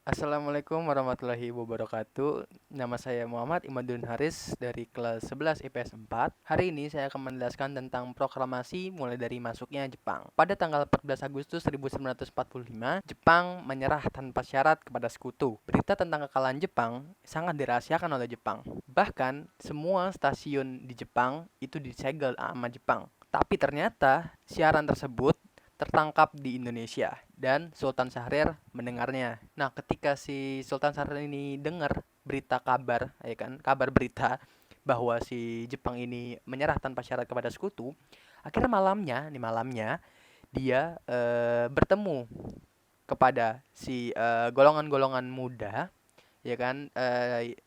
Assalamualaikum warahmatullahi wabarakatuh. Nama saya Muhammad Imadun Haris dari kelas 11 IPS 4. Hari ini saya akan menjelaskan tentang proklamasi mulai dari masuknya Jepang. Pada tanggal 14 Agustus 1945, Jepang menyerah tanpa syarat kepada sekutu. Berita tentang kekalahan Jepang sangat dirahasiakan oleh Jepang. Bahkan semua stasiun di Jepang itu disegel sama Jepang. Tapi ternyata siaran tersebut tertangkap di Indonesia dan Sultan Syahrir mendengarnya. Nah, ketika si Sultan Syahrir ini dengar berita kabar, ya kan, kabar berita bahwa si Jepang ini menyerah tanpa syarat kepada sekutu, akhirnya malamnya dia bertemu kepada si golongan-golongan muda, ya kan,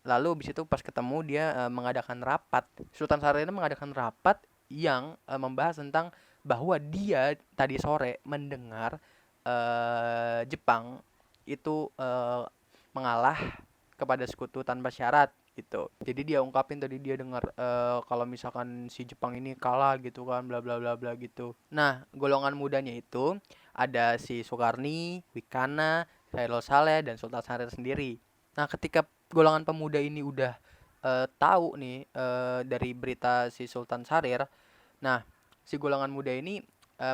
lalu habis itu pas ketemu dia mengadakan rapat. Sultan Syahrir mengadakan rapat yang membahas tentang bahwa dia tadi sore mendengar Jepang itu mengalah kepada sekutu tanpa syarat gitu. Jadi dia ungkapin tadi dia dengar kalau misalkan si Jepang ini kalah gitu kan, bla bla bla bla gitu. Nah, golongan mudanya itu ada si Soekarni, Wikana, Khairul Saleh dan Sultan Syahrir sendiri. Nah, ketika golongan pemuda ini udah tahu nih dari berita si Sultan Syahrir, nah si golongan muda ini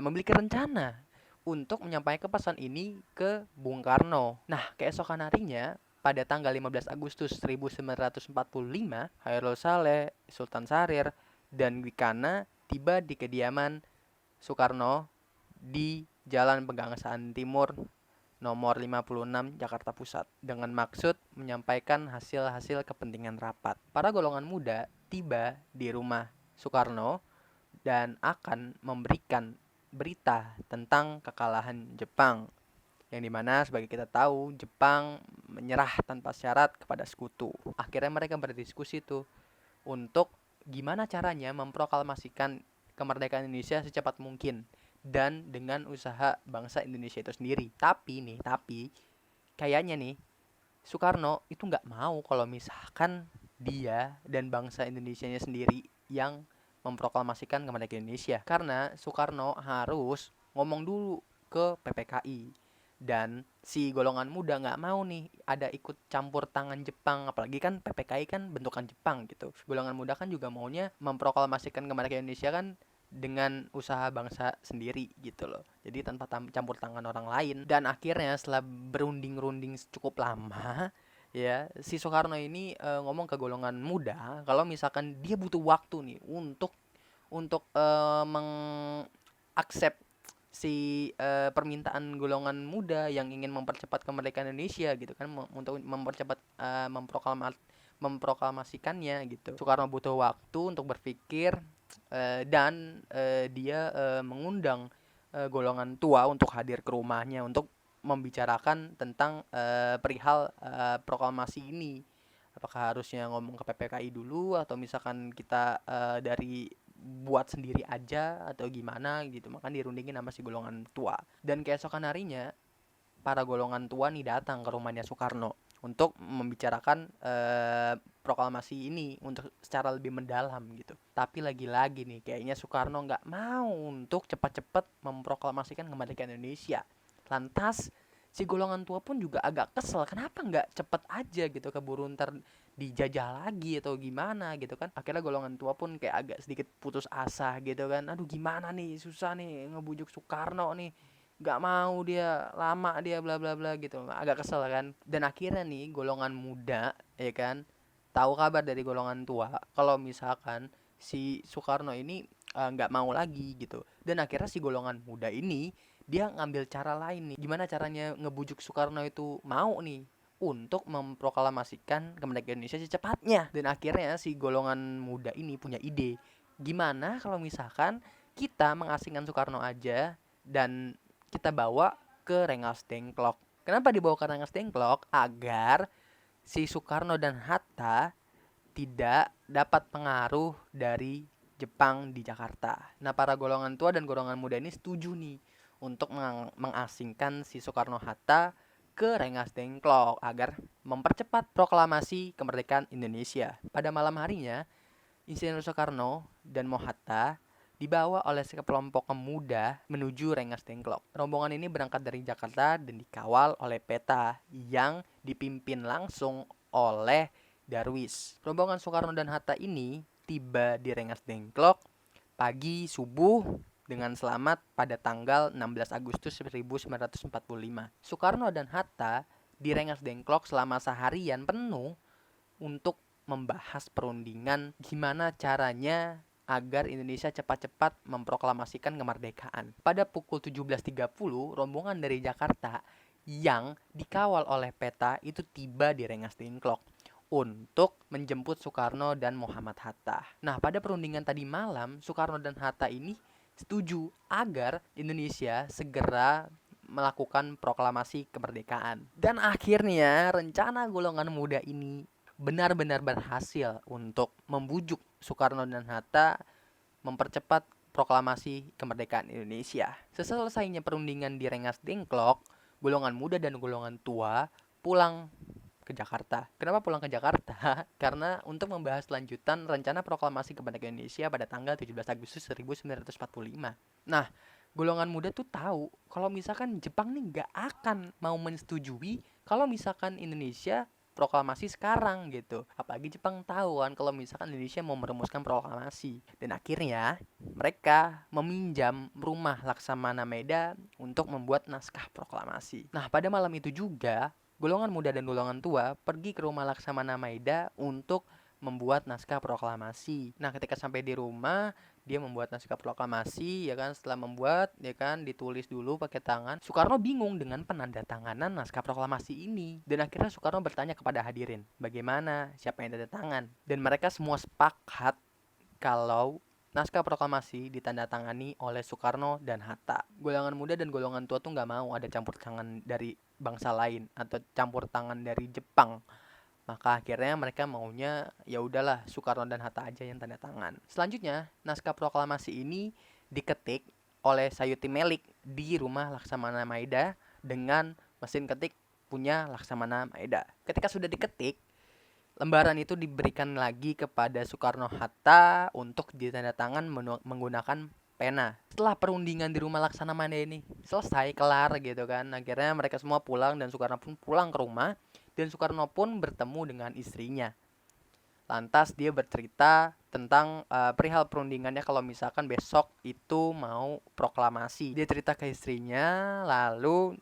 memiliki rencana untuk menyampaikan pesan ini ke Bung Karno. Nah, keesokan harinya pada tanggal 15 Agustus 1945, Khairul Saleh, Sultan Syahrir, dan Wikana tiba di kediaman Soekarno di Jalan Pegangsaan Timur nomor 56 Jakarta Pusat dengan maksud menyampaikan hasil-hasil kepentingan rapat. Para golongan muda tiba di rumah Soekarno dan akan memberikan berita tentang kekalahan Jepang yang dimana sebagai kita tahu Jepang menyerah tanpa syarat kepada sekutu. Akhirnya mereka berdiskusi tuh untuk gimana caranya memproklamasikan kemerdekaan Indonesia secepat mungkin dan dengan usaha bangsa Indonesia itu sendiri. Tapi kayaknya nih Soekarno itu nggak mau kalau misalkan dia dan bangsa Indonesianya sendiri yang memproklamasikan kemerdekaan Indonesia. Karena Soekarno harus ngomong dulu ke PPKI. Dan si golongan muda nggak mau nih ada ikut campur tangan Jepang. Apalagi kan PPKI kan bentukan Jepang gitu. Golongan muda kan juga maunya memproklamasikan kemerdekaan Indonesia kan dengan usaha bangsa sendiri gitu loh. Jadi tanpa campur tangan orang lain. Dan akhirnya setelah berunding-runding cukup lama, ya si Soekarno ini ngomong ke golongan muda kalau misalkan dia butuh waktu nih untuk mengaccept si permintaan golongan muda yang ingin mempercepat kemerdekaan Indonesia gitu kan, untuk mempercepat memproklamasikannya gitu. Soekarno butuh waktu untuk berpikir dan dia mengundang golongan tua untuk hadir ke rumahnya untuk membicarakan tentang perihal proklamasi ini. Apakah harusnya ngomong ke PPKI dulu atau misalkan kita dari buat sendiri aja atau gimana gitu. Makanya dirundingin sama si golongan tua. Dan keesokan harinya para golongan tua nih datang ke rumahnya Soekarno untuk membicarakan proklamasi ini untuk secara lebih mendalam gitu. Tapi lagi-lagi nih kayaknya Soekarno nggak mau untuk cepat-cepat memproklamasikan kemerdekaan Indonesia. Lantas si golongan tua pun juga agak kesel, kenapa nggak cepet aja gitu, keburu ntar dijajah lagi atau gimana gitu kan. Akhirnya golongan tua pun kayak agak sedikit putus asa gitu kan, aduh gimana nih, susah nih ngebujuk Soekarno nih, nggak mau dia, lama dia bla bla bla gitu, agak kesel kan. Dan akhirnya nih golongan muda, ya kan, tahu kabar dari golongan tua kalau misalkan si Soekarno ini nggak mau lagi gitu. Dan akhirnya si golongan muda ini dia ngambil cara lain nih, gimana caranya ngebujuk Soekarno itu mau nih untuk memproklamasikan kemerdekaan Indonesia secepatnya. Dan akhirnya si golongan muda ini punya ide, gimana kalau misalkan kita mengasingkan Soekarno aja dan kita bawa ke Rengas Dengklok. Kenapa dibawa ke Rengas Dengklok? Agar si Soekarno dan Hatta tidak dapat pengaruh dari Jepang di Jakarta. Nah, para golongan tua dan golongan muda ini setuju nih untuk mengasingkan si Soekarno-Hatta ke Rengas Dengklok agar mempercepat proklamasi kemerdekaan Indonesia. Pada malam harinya, Insinyur Soekarno dan Mohatta dibawa oleh sekelompok pemuda menuju Rengas Dengklok. Rombongan ini berangkat dari Jakarta dan dikawal oleh peta yang dipimpin langsung oleh Darwis. Rombongan Soekarno dan Hatta ini tiba di Rengas Dengklok pagi subuh dengan selamat pada tanggal 16 Agustus 1945. Soekarno dan Hatta di Rengas Dengklok selama seharian penuh untuk membahas perundingan gimana caranya agar Indonesia cepat-cepat memproklamasikan kemerdekaan. Pada pukul 17.30, rombongan dari Jakarta yang dikawal oleh peta itu tiba di Rengas Dengklok untuk menjemput Soekarno dan Muhammad Hatta. Nah, pada perundingan tadi malam, Soekarno dan Hatta ini setuju agar Indonesia segera melakukan proklamasi kemerdekaan. Dan akhirnya rencana golongan muda ini benar-benar berhasil untuk membujuk Soekarno dan Hatta mempercepat proklamasi kemerdekaan Indonesia. Seselesainya perundingan di Rengas Dengklok, golongan muda dan golongan tua pulang ke Jakarta. Kenapa pulang ke Jakarta? Karena untuk membahas lanjutan rencana proklamasi kemerdekaan Indonesia pada tanggal 17 Agustus 1945. Nah, golongan muda tuh tahu kalau misalkan Jepang nih nggak akan mau menyetujui kalau misalkan Indonesia proklamasi sekarang gitu. Apalagi Jepang tahu kan kalau misalkan Indonesia mau merumuskan proklamasi. Dan akhirnya mereka meminjam rumah Laksamana Maeda untuk membuat naskah proklamasi. Nah, pada malam itu juga golongan muda dan golongan tua pergi ke rumah Laksamana Maeda untuk membuat naskah proklamasi. Nah, ketika sampai di rumah, dia membuat naskah proklamasi, ya kan. Setelah membuat, ya kan, ditulis dulu pakai tangan. Soekarno bingung dengan penandatanganan naskah proklamasi ini. Dan akhirnya Soekarno bertanya kepada hadirin, bagaimana, siapa yang tanda tangan? Dan mereka semua sepakat kalau naskah proklamasi ditandatangani oleh Soekarno dan Hatta. Golongan muda dan golongan tua tuh nggak mau ada campur tangan dari bangsa lain atau campur tangan dari Jepang. Maka akhirnya mereka maunya ya udahlah Soekarno dan Hatta aja yang tanda tangan. Selanjutnya, naskah proklamasi ini diketik oleh Sayuti Melik di rumah Laksamana Maeda dengan mesin ketik punya Laksamana Maeda. Ketika sudah diketik, lembaran itu diberikan lagi kepada Soekarno Hatta untuk ditandatangan menggunakan pena. Setelah perundingan di rumah Laksamana Maeda ini selesai, kelar gitu kan. Akhirnya mereka semua pulang dan Soekarno pun pulang ke rumah. Dan Soekarno pun bertemu dengan istrinya. Lantas dia bercerita tentang perihal perundingannya kalau misalkan besok itu mau proklamasi. Dia cerita ke istrinya, lalu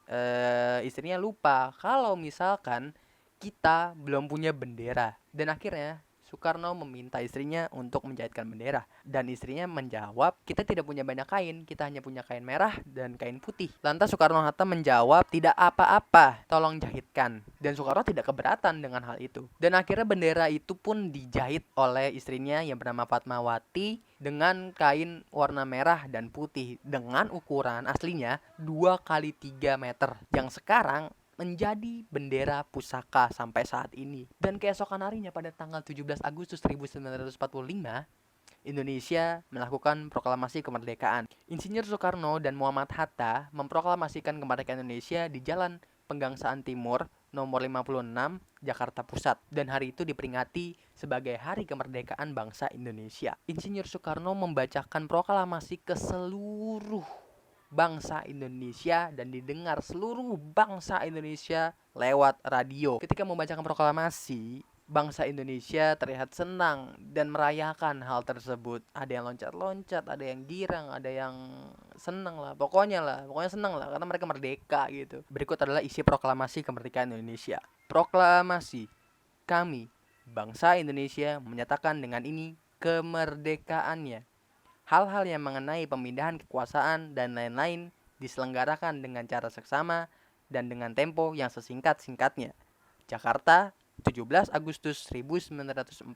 istrinya lupa kalau misalkan kita belum punya bendera. Dan akhirnya Soekarno meminta istrinya untuk menjahitkan bendera. Dan istrinya menjawab, kita tidak punya banyak kain, kita hanya punya kain merah dan kain putih. Lantas Soekarno-Hatta menjawab, tidak apa-apa, tolong jahitkan. Dan Soekarno tidak keberatan dengan hal itu. Dan akhirnya bendera itu pun dijahit oleh istrinya yang bernama Fatmawati dengan kain warna merah dan putih dengan ukuran aslinya 2x3 meter. Yang sekarang menjadi bendera pusaka sampai saat ini. Dan keesokan harinya pada tanggal 17 Agustus 1945, Indonesia melakukan proklamasi kemerdekaan. Insinyur Soekarno dan Muhammad Hatta memproklamasikan kemerdekaan Indonesia di Jalan Penggangsaan Timur nomor 56 Jakarta Pusat, dan hari itu diperingati sebagai Hari Kemerdekaan Bangsa Indonesia. Insinyur Soekarno membacakan proklamasi ke seluruh bangsa Indonesia dan didengar seluruh bangsa Indonesia lewat radio. Ketika membacakan proklamasi, bangsa Indonesia terlihat senang dan merayakan hal tersebut. Ada yang loncat-loncat, ada yang girang, ada yang senang lah. Pokoknya senang lah karena mereka merdeka gitu. Berikut adalah isi proklamasi kemerdekaan Indonesia. Proklamasi. Kami, bangsa Indonesia, menyatakan dengan ini kemerdekaannya. Hal-hal yang mengenai pemindahan kekuasaan dan lain-lain diselenggarakan dengan cara seksama dan dengan tempo yang sesingkat-singkatnya. Jakarta, 17 Agustus 1945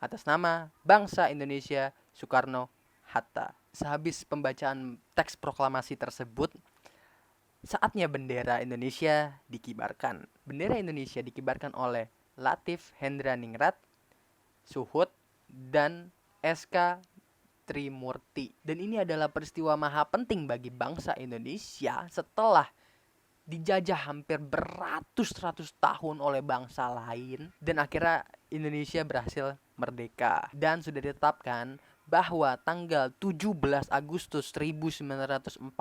atas nama Bangsa Indonesia Soekarno-Hatta. Sehabis pembacaan teks proklamasi tersebut, saatnya bendera Indonesia dikibarkan. Bendera Indonesia dikibarkan oleh Latif Hendraningrat, Suhut, dan SK Trimurti. Dan ini adalah peristiwa maha penting bagi bangsa Indonesia setelah dijajah hampir beratus-ratus tahun oleh bangsa lain, dan akhirnya Indonesia berhasil merdeka. Dan sudah ditetapkan bahwa tanggal 17 Agustus 1945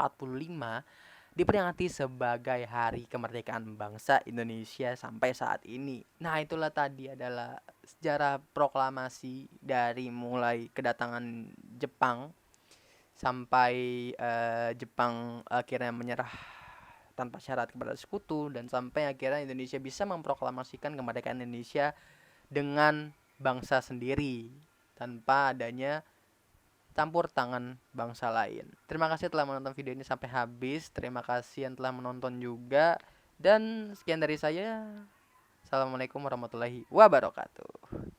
diperingati sebagai Hari Kemerdekaan Bangsa Indonesia sampai saat ini. Nah, itulah tadi adalah sejarah proklamasi dari mulai kedatangan Jepang sampai Jepang akhirnya menyerah tanpa syarat kepada sekutu, dan sampai akhirnya Indonesia bisa memproklamasikan kemerdekaan Indonesia dengan bangsa sendiri tanpa adanya campur tangan bangsa lain. Terima kasih telah menonton video ini sampai habis. Terima kasih yang telah menonton juga. Dan sekian dari saya. Assalamualaikum warahmatullahi wabarakatuh.